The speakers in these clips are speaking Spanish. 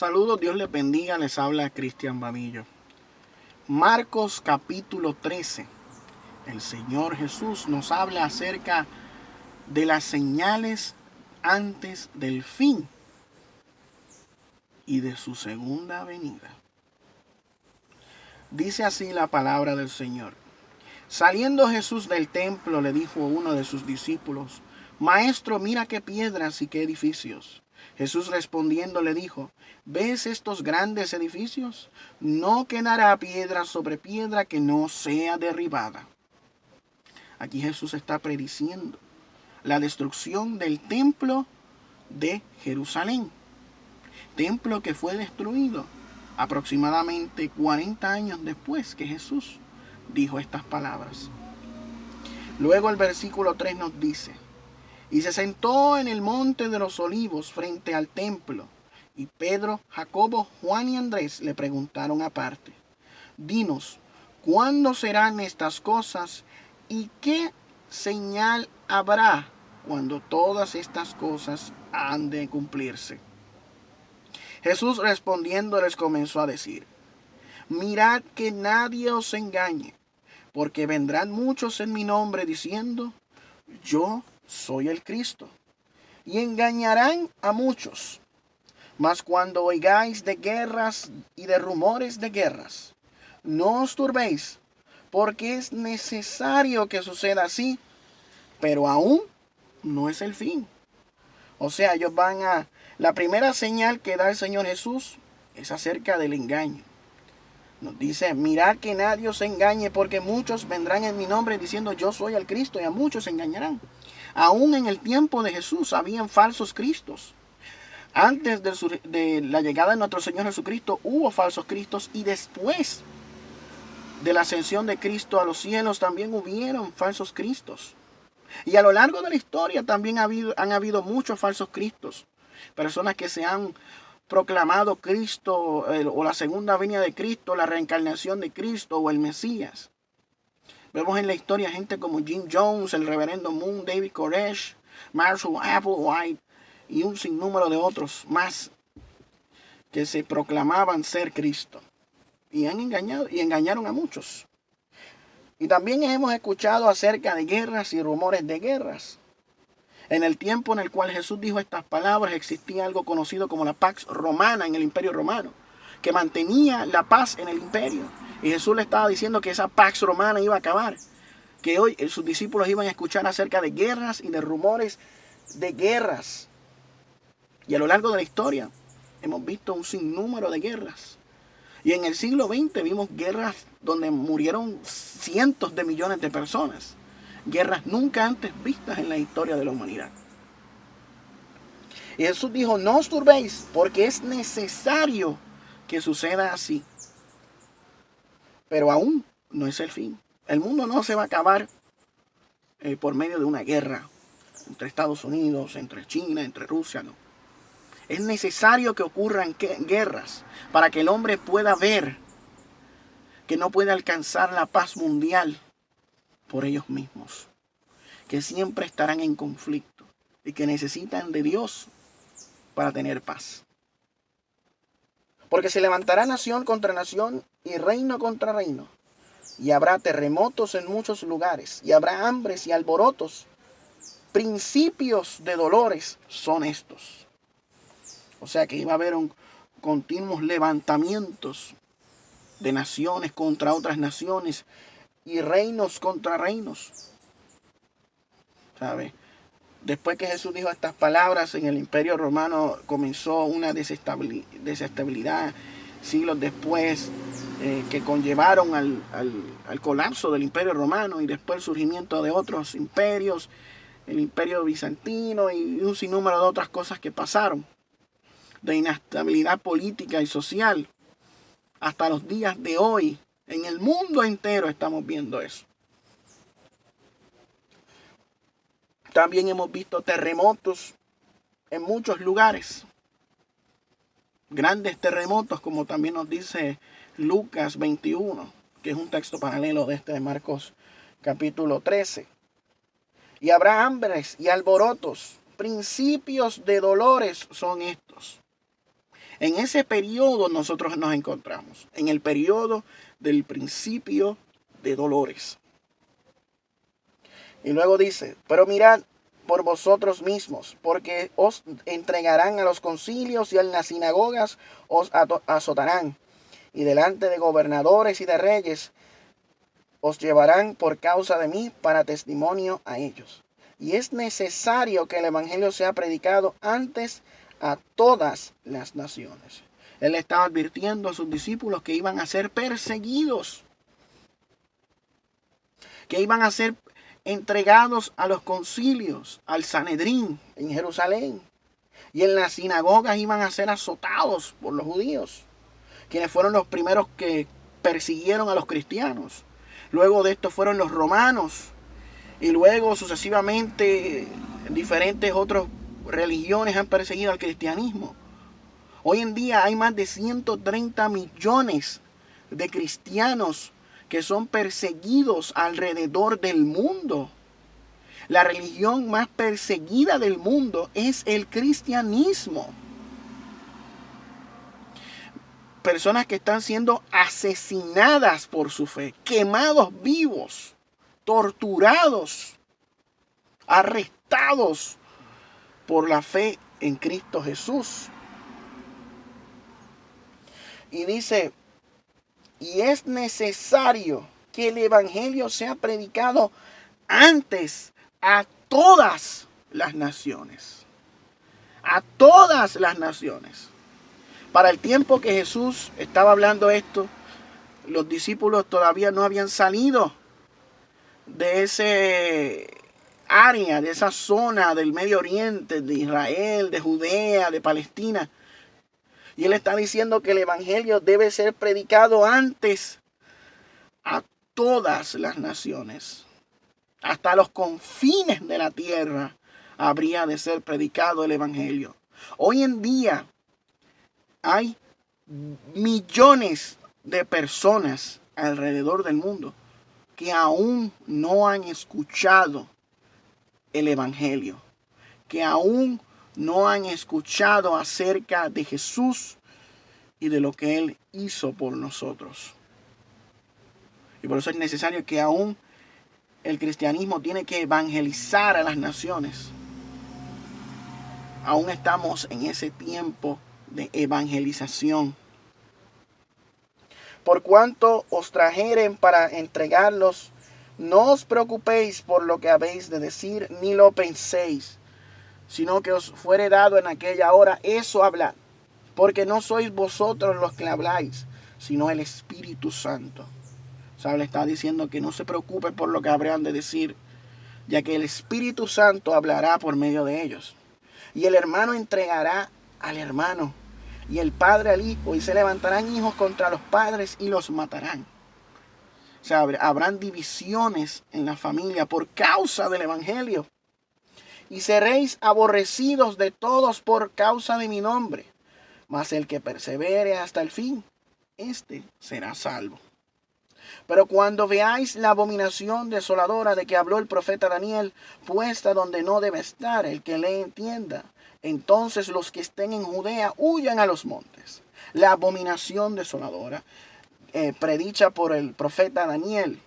Saludos, Dios les bendiga, les habla Cristian Badillo. Marcos capítulo 13. El Señor Jesús nos habla acerca de las señales antes del fin y de su segunda venida. Dice así la palabra del Señor. Saliendo Jesús del templo, le dijo a uno de sus discípulos: Maestro, mira qué piedras y qué edificios. Jesús respondiendo le dijo: ¿Ves estos grandes edificios? No quedará piedra sobre piedra que no sea derribada. Aquí Jesús está prediciendo la destrucción del templo de Jerusalén. Templo que fue destruido aproximadamente 40 años después que Jesús dijo estas palabras. Luego el versículo 3 nos dice: Y se sentó en el monte de los olivos frente al templo, y Pedro, Jacobo, Juan y Andrés le preguntaron aparte: Dinos, ¿cuándo serán estas cosas? ¿Y qué señal habrá cuando todas estas cosas han de cumplirse? Jesús respondiendo les comenzó a decir: Mirad que nadie os engañe, porque vendrán muchos en mi nombre diciendo: Yo soy el Cristo, y engañarán a muchos. Mas cuando oigáis de guerras y de rumores de guerras, no os turbéis, porque es necesario que suceda así, pero aún no es el fin. O sea, ellos van a... La primera señal que da el Señor Jesús es acerca del engaño. Nos dice: mirad que nadie os engañe, porque muchos vendrán en mi nombre diciendo: yo soy el Cristo, y a muchos se engañarán. Aún en el tiempo de Jesús habían falsos cristos. Antes de la llegada de nuestro Señor Jesucristo hubo falsos cristos, y después de la ascensión de Cristo a los cielos también hubieron falsos cristos. Y a lo largo de la historia también han habido muchos falsos cristos. Personas que se han proclamado Cristo o la segunda venida de Cristo, la reencarnación de Cristo o el Mesías. Vemos en la historia gente como Jim Jones, el reverendo Moon, David Koresh, Marshall Applewhite y un sinnúmero de otros más que se proclamaban ser Cristo y han engañado y engañaron a muchos. Y también hemos escuchado acerca de guerras y rumores de guerras. En el tiempo en el cual Jesús dijo estas palabras, existía algo conocido como la Pax Romana en el Imperio Romano, que mantenía la paz en el imperio. Y Jesús le estaba diciendo que esa Pax Romana iba a acabar, que hoy sus discípulos iban a escuchar acerca de guerras y de rumores de guerras. Y a lo largo de la historia hemos visto un sinnúmero de guerras. Y en el siglo XX vimos guerras donde murieron cientos de millones de personas. Guerras nunca antes vistas en la historia de la humanidad. Y Jesús dijo: no os turbéis, porque es necesario que suceda así. Pero aún no es el fin. El mundo no se va a acabar por medio de una guerra entre Estados Unidos, entre China, entre Rusia, no. Es necesario que ocurran guerras para que el hombre pueda ver que no puede alcanzar la paz mundial por ellos mismos, que siempre estarán en conflicto y que necesitan de Dios para tener paz. Porque se levantará nación contra nación y reino contra reino, y habrá terremotos en muchos lugares, y habrá hambres y alborotos. Principios de dolores son estos. O sea que iba a haber continuos levantamientos de naciones contra otras naciones y reinos contra reinos. ¿Sabe? Después que Jesús dijo estas palabras, en el Imperio Romano comenzó una desestabilidad siglos después que conllevaron al colapso del Imperio Romano y después el surgimiento de otros imperios, el Imperio Bizantino y un sinnúmero de otras cosas que pasaron, de inestabilidad política y social. Hasta los días de hoy, en el mundo entero estamos viendo eso. También hemos visto terremotos en muchos lugares. Grandes terremotos, como también nos dice Lucas 21, que es un texto paralelo de este de Marcos capítulo 13. Y habrá hambres y alborotos. Principios de dolores son estos. En ese periodo nosotros nos encontramos, en el periodo del principio de dolores. Y luego dice, pero mirad por vosotros mismos, porque os entregarán a los concilios y en las sinagogas os azotarán, y delante de gobernadores y de reyes os llevarán por causa de mí para testimonio a ellos. Y es necesario que el evangelio sea predicado antes a todas las naciones. Él estaba advirtiendo a sus discípulos que iban a ser perseguidos, que iban a ser entregados a los concilios, al Sanedrín en Jerusalén, y en las sinagogas iban a ser azotados por los judíos, quienes fueron los primeros que persiguieron a los cristianos. Luego de esto fueron los romanos, y luego sucesivamente diferentes otras religiones han perseguido al cristianismo. Hoy en día hay más de 130 millones de cristianos que son perseguidos alrededor del mundo. La religión más perseguida del mundo es el cristianismo. Personas que están siendo asesinadas por su fe, quemados vivos, torturados, arrestados por la fe en Cristo Jesús. Y dice, y es necesario que el evangelio sea predicado antes a todas las naciones. A todas las naciones. Para el tiempo que Jesús estaba hablando esto, los discípulos todavía no habían salido de ese área, de esa zona del Medio Oriente, de Israel, de Judea, de Palestina. Y él está diciendo que el evangelio debe ser predicado antes a todas las naciones. Hasta los confines de la tierra habría de ser predicado el evangelio. Hoy en día hay millones de personas alrededor del mundo que aún no han escuchado el evangelio, que aún no han escuchado acerca de Jesús y de lo que Él hizo por nosotros. Y por eso es necesario que aún el cristianismo tiene que evangelizar a las naciones. Aún estamos en ese tiempo de evangelización. Por cuanto os trajeren para entregarlos, no os preocupéis por lo que habéis de decir, ni lo penséis, sino que os fuere dado en aquella hora eso hablar, porque no sois vosotros los que habláis, sino el Espíritu Santo. O sea, le está diciendo que no se preocupe por lo que habrán de decir, ya que el Espíritu Santo hablará por medio de ellos. Y el hermano entregará al hermano, y el padre al hijo, y se levantarán hijos contra los padres y los matarán. O sea, habrán divisiones en la familia por causa del evangelio. Y seréis aborrecidos de todos por causa de mi nombre. Mas el que persevere hasta el fin, éste será salvo. Pero cuando veáis la abominación desoladora de que habló el profeta Daniel, puesta donde no debe estar, el que le entienda, entonces los que estén en Judea huyan a los montes. La abominación desoladora, predicha por el profeta Daniel.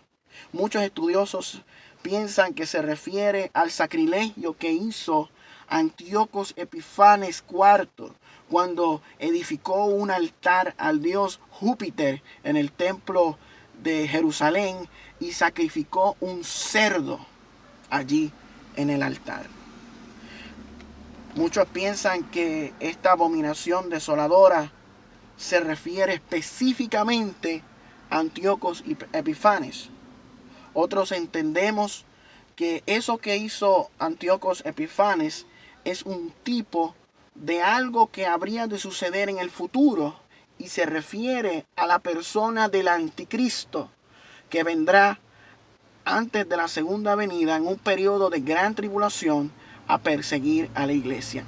Muchos estudiosos piensan que se refiere al sacrilegio que hizo Antíoco Epifanes IV cuando edificó un altar al dios Júpiter en el templo de Jerusalén y sacrificó un cerdo allí en el altar. Muchos piensan que esta abominación desoladora se refiere específicamente a Antíoco Epifanes. Otros entendemos que eso que hizo Antíoco Epifanes es un tipo de algo que habría de suceder en el futuro y se refiere a la persona del anticristo que vendrá antes de la segunda venida en un periodo de gran tribulación a perseguir a la iglesia.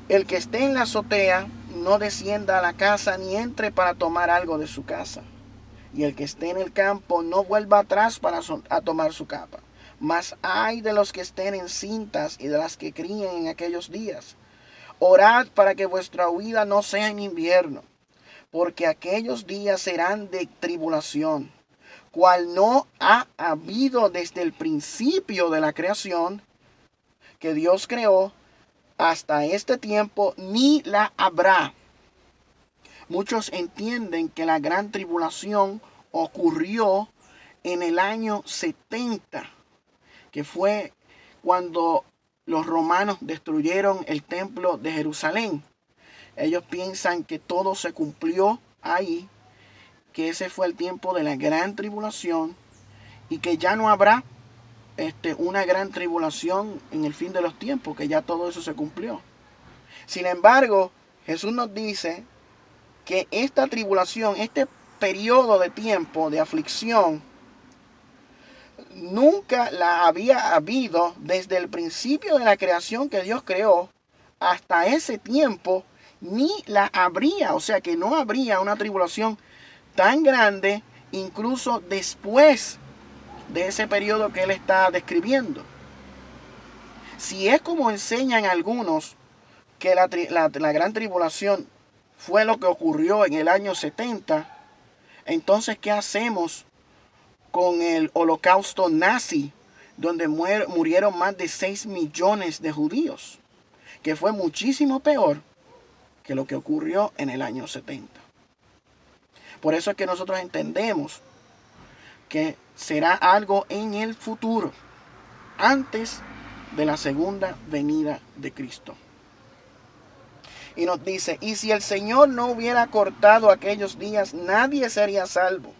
El que esté en la azotea no descienda a la casa ni entre para tomar algo de su casa. Y el que esté en el campo no vuelva atrás a tomar su capa. Mas ay de los que estén en cintas y de las que críen en aquellos días. Orad para que vuestra huida no sea en invierno, porque aquellos días serán de tribulación, cual no ha habido desde el principio de la creación que Dios creó hasta este tiempo, ni la habrá. Muchos entienden que la gran tribulación ocurrió en el año 70, que fue cuando los romanos destruyeron el templo de Jerusalén. Ellos piensan que todo se cumplió ahí, que ese fue el tiempo de la gran tribulación y que ya no habrá una gran tribulación en el fin de los tiempos, que ya todo eso se cumplió. Sin embargo, Jesús nos dice que esta tribulación, este periodo de tiempo de aflicción, nunca la había habido desde el principio de la creación que Dios creó hasta ese tiempo, ni la habría. O sea que no habría una tribulación tan grande incluso después de ese periodo que él está describiendo. Si es como enseñan algunos que la gran tribulación fue lo que ocurrió en el año 70, entonces ¿qué hacemos con el holocausto nazi, donde murieron más de 6 millones de judíos, que fue muchísimo peor que lo que ocurrió en el año 70? Por eso es que nosotros entendemos que será algo en el futuro, antes de la segunda venida de Cristo. Y nos dice, y si el Señor no hubiera cortado aquellos días, nadie sería salvo.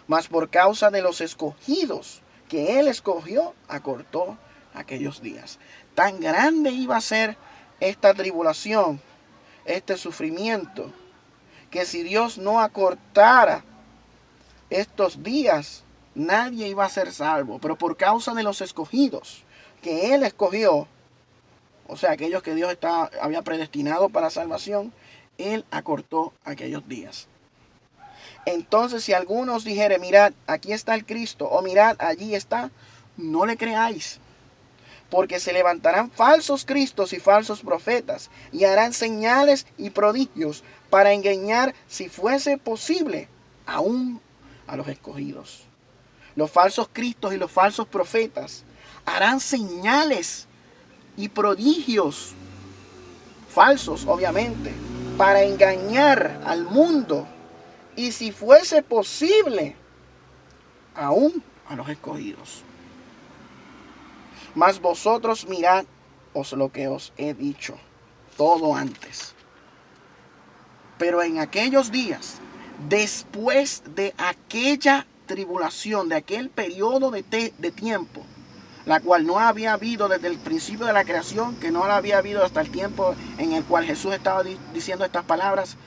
Mas por causa de los escogidos que Él escogió, acortó aquellos días. Tan grande iba a ser esta tribulación, este sufrimiento, que si Dios no acortara estos días, nadie iba a ser salvo. Pero por causa de los escogidos que Él escogió, o sea, aquellos que Dios había predestinado para salvación, Él acortó aquellos días. Entonces, si algunos dijere, mirad, aquí está el Cristo, o mirad, allí está, no le creáis. Porque se levantarán falsos cristos y falsos profetas, y harán señales y prodigios para engañar, si fuese posible, aún a los escogidos. Los falsos cristos y los falsos profetas harán señales y prodigios, falsos obviamente, para engañar al mundo, y si fuese posible, aún a los escogidos. Mas vosotros mirad lo que os he dicho, todo antes. Pero en aquellos días, después de aquella tribulación, de aquel periodo de tiempo, la cual no había habido desde el principio de la creación, que no la había habido hasta el tiempo en el cual Jesús estaba diciendo estas palabras,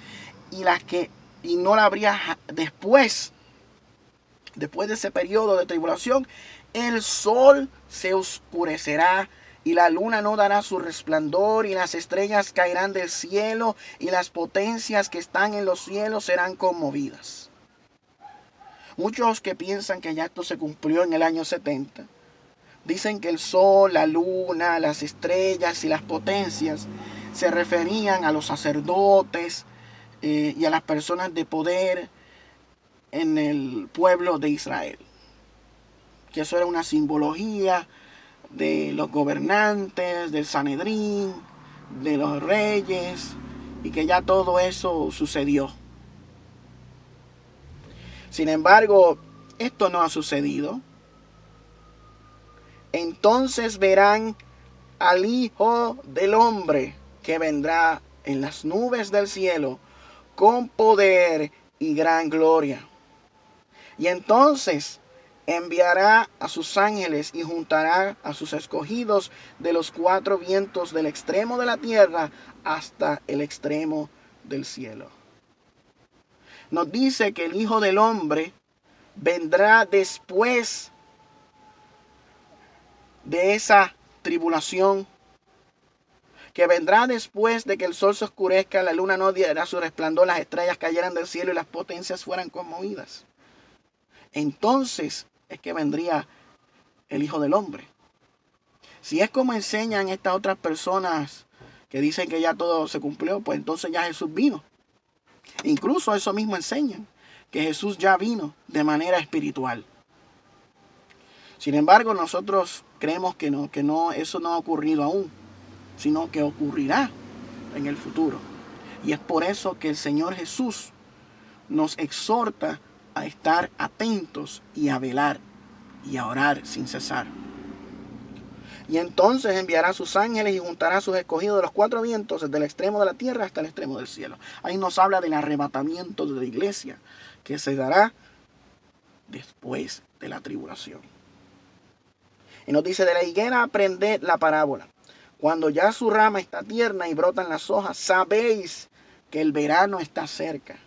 y no la habría después de ese periodo de tribulación, el sol se oscurecerá y la luna no dará su resplandor, y las estrellas caerán del cielo, y las potencias que están en los cielos serán conmovidas. Muchos que piensan que ya esto se cumplió en el año 70, dicen que el sol, la luna, las estrellas y las potencias se referían a los sacerdotes y a las personas de poder en el pueblo de Israel. Que eso era una simbología de los gobernantes, del Sanedrín, de los reyes, y que ya todo eso sucedió. Sin embargo, esto no ha sucedido. Entonces verán al Hijo del Hombre que vendrá en las nubes del cielo con poder y gran gloria. Y entonces enviará a sus ángeles y juntará a sus escogidos de los 4 vientos, del extremo de la tierra hasta el extremo del cielo. Nos dice que el Hijo del Hombre vendrá después de esa tribulación, que vendrá después de que el sol se oscurezca, la luna no diera su resplandor, las estrellas cayeran del cielo y las potencias fueran conmovidas. Entonces es que vendría el Hijo del Hombre. Si es como enseñan estas otras personas que dicen que ya todo se cumplió, pues entonces ya Jesús vino. Incluso eso mismo enseñan, que Jesús ya vino de manera espiritual. Sin embargo, nosotros creemos que no, eso no ha ocurrido aún, sino que ocurrirá en el futuro. Y es por eso que el Señor Jesús nos exhorta a estar atentos y a velar y a orar sin cesar. Y entonces enviará a sus ángeles y juntará a sus escogidos de los cuatro vientos, desde el extremo de la tierra hasta el extremo del cielo. Ahí nos habla del arrebatamiento de la iglesia, que se dará después de la tribulación. Y nos dice: de la higuera aprended la parábola. Cuando ya su rama está tierna y brotan las hojas, sabéis que el verano está cerca.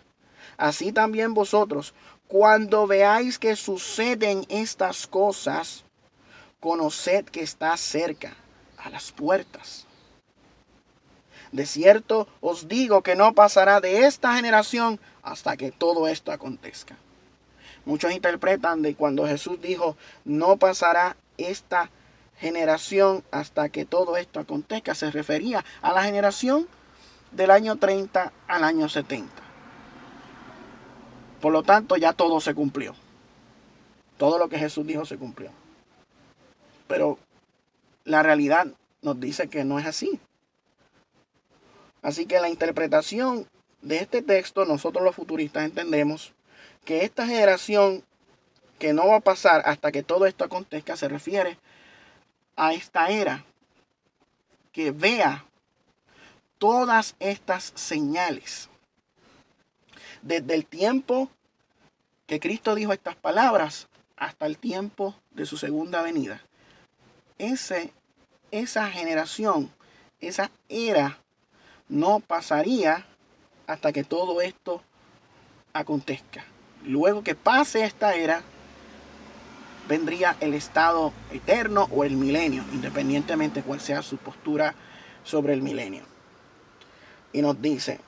Así también vosotros, cuando veáis que suceden estas cosas, conoced que está cerca, a las puertas. De cierto os digo que no pasará de esta generación hasta que todo esto acontezca. Muchos interpretan de cuando Jesús dijo: no pasará esta generación hasta que todo esto acontezca, se refería a la generación del año 30 al año 70. Por lo tanto, ya todo se cumplió. Todo lo que Jesús dijo se cumplió. Pero la realidad nos dice que no es así. Así que la interpretación de este texto, nosotros los futuristas entendemos que esta generación que no va a pasar hasta que todo esto acontezca se refiere a esta era que vea todas estas señales. Desde el tiempo que Cristo dijo estas palabras hasta el tiempo de su segunda venida. Esa generación, esa era, no pasaría hasta que todo esto acontezca. Luego que pase esta era, vendría el estado eterno o el milenio, independientemente cuál sea su postura sobre el milenio. Y nos dice: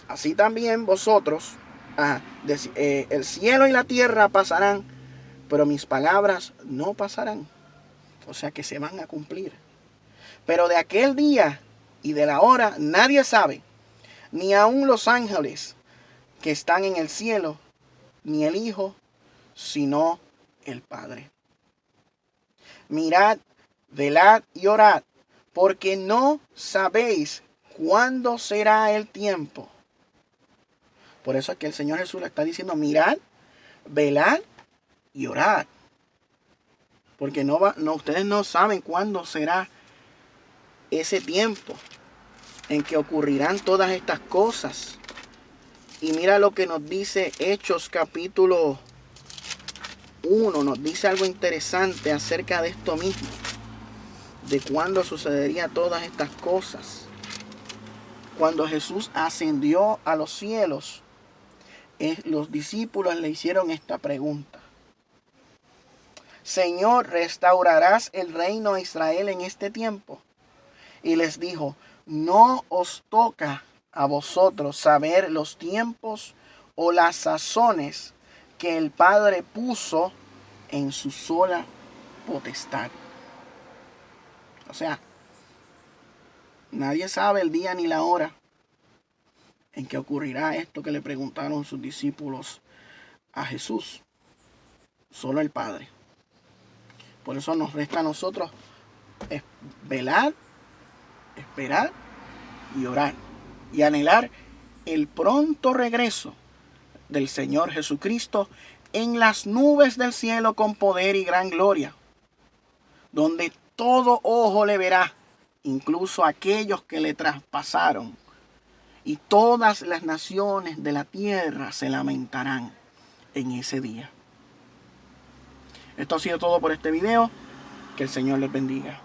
así también vosotros, el cielo y la tierra pasarán, pero mis palabras no pasarán. O sea que se van a cumplir. Pero de aquel día y de la hora nadie sabe, ni aun los ángeles que están en el cielo, ni el Hijo, sino el Padre. Mirad, velad y orad, porque no sabéis cuándo será el tiempo. Por eso es que el Señor Jesús le está diciendo: mirad, velad y orad. Porque ustedes no saben cuándo será ese tiempo en que ocurrirán todas estas cosas. Y mira lo que nos dice Hechos capítulo 1. Nos dice algo interesante acerca de esto mismo. De cuándo sucedería todas estas cosas. Cuando Jesús ascendió a los cielos, los discípulos le hicieron esta pregunta: Señor, ¿restaurarás el reino a Israel en este tiempo? Y les dijo: no os toca a vosotros saber los tiempos o las sazones que el Padre puso en su sola potestad. O sea, nadie sabe el día ni la hora en que ocurrirá esto que le preguntaron sus discípulos a Jesús. Solo el Padre. Por eso nos resta a nosotros velar, esperar y orar. Y anhelar el pronto regreso del Señor Jesucristo en las nubes del cielo con poder y gran gloria, donde todo ojo le verá, incluso aquellos que le traspasaron, y todas las naciones de la tierra se lamentarán en ese día. Esto ha sido todo por este video. Que el Señor les bendiga.